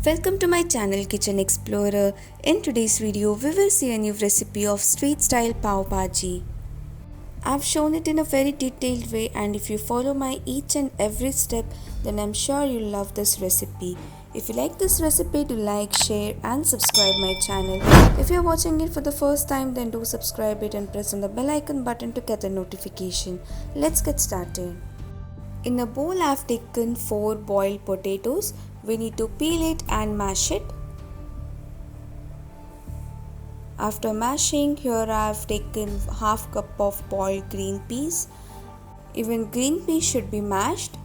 Welcome to my channel Kitchen Explorer. In today's video, we will see a new recipe of street style pav bhaji. I've shown it in a very detailed way, and if you follow my each and every step, then I'm sure you'll love this recipe. If you like this recipe, do like, share and subscribe my channel. If you're watching it for the first time, then do subscribe it and press on the bell icon button to get a notification. Let's get started. In a bowl, I've taken 4 boiled potatoes. We need to peel it and mash it. After mashing, here I've taken half cup of boiled green peas. Even green peas should be mashed.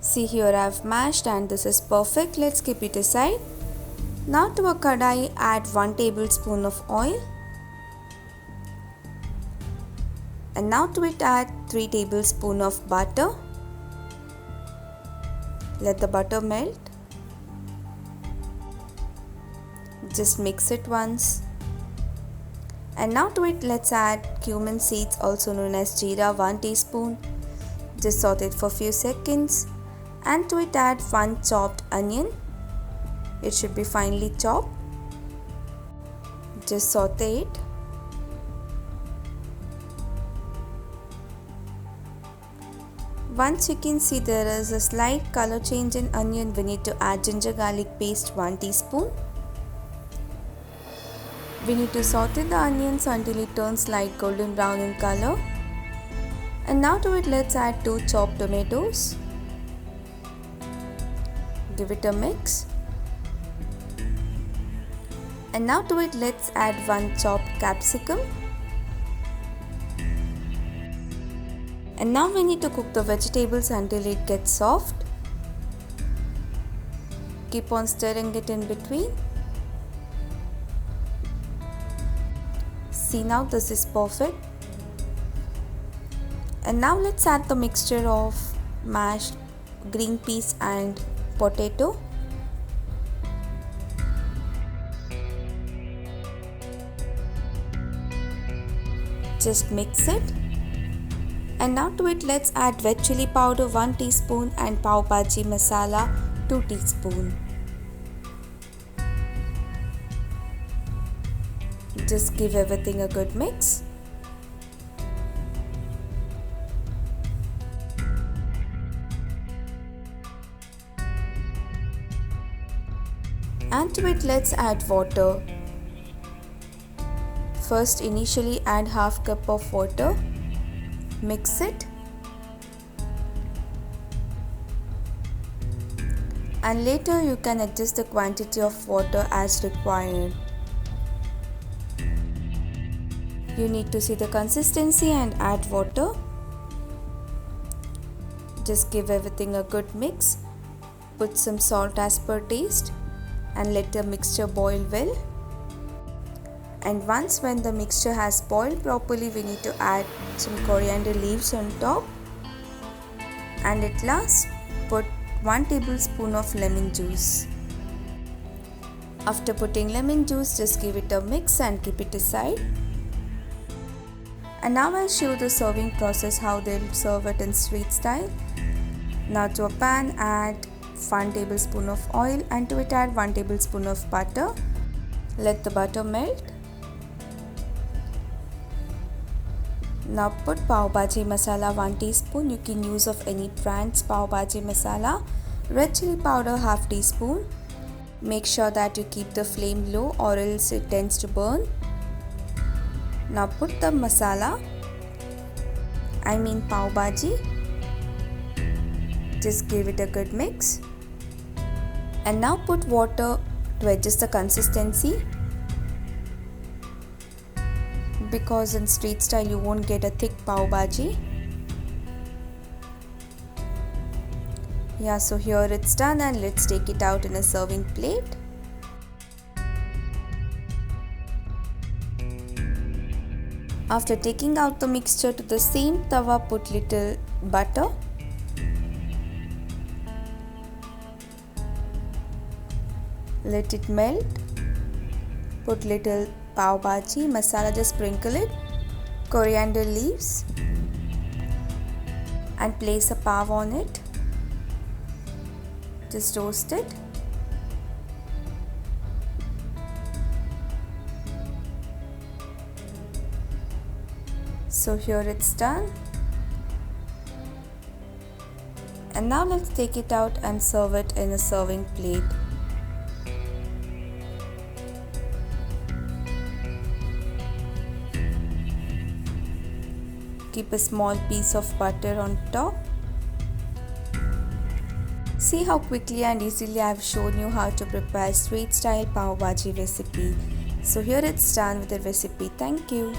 See, here I've mashed and this is perfect. Let's keep it aside. Now to a kadai, add 1 tablespoon of oil. And now to it add 3 tablespoons of butter. Let the butter melt. Just mix it once. And now to it let's add cumin seeds, also known as jeera, 1 teaspoon. Just saute it for a few seconds. And to it add 1 chopped onion. It should be finely chopped. Just saute it. Once you can see there is a slight color change in onion, we need to add ginger garlic paste 1 teaspoon. We need to saute the onions until it turns light golden brown in color. And now to it let's add 2 chopped tomatoes. Give it a mix. And now to it let's add 1 chopped capsicum. And now we need to cook the vegetables until it gets soft. Keep on stirring it in between. See, now this is perfect. And now let's add the mixture of mashed green peas and potato. Just mix it. And now to it let's add red chili powder 1 teaspoon and pav bhaji masala 2 teaspoon. Just give everything a good mix. And to it let's add water. First initially add half cup of water. Mix it. And later you can adjust the quantity of water as required. You need to see the consistency and add water. Just give everything a good mix. Put some salt as per taste and let the mixture boil well. And once when the mixture has boiled properly, we need to add some coriander leaves on top. And at last, put 1 tablespoon of lemon juice. After putting lemon juice, just give it a mix and keep it aside. And now I'll show the serving process, how they'll serve it in street style. Now to a pan, add 1 tablespoon of oil and to it add 1 tablespoon of butter. Let the butter melt. Now put pav bhaji masala 1 teaspoon. You can use of any brand's pav bhaji masala. Red chili powder half teaspoon. Make sure that you keep the flame low or else it tends to burn. Now put the masala, pav bhaji. Just give it a good mix. And now put water to adjust the consistency. Because in street style you won't get a thick pav bhaji. Yeah, so here it's done and let's take it out in a serving plate. After taking out the mixture, to the same tawa put little butter. Let it melt. Put little pav bhaji masala, just sprinkle it, coriander leaves and place a pav on it. Just roast it. So here it's done. And now let's take it out and serve it in a serving plate. Keep a small piece of butter on top. See how quickly and easily I have shown you how to prepare street style pav bhaji recipe. So here it's done with the recipe. Thank you.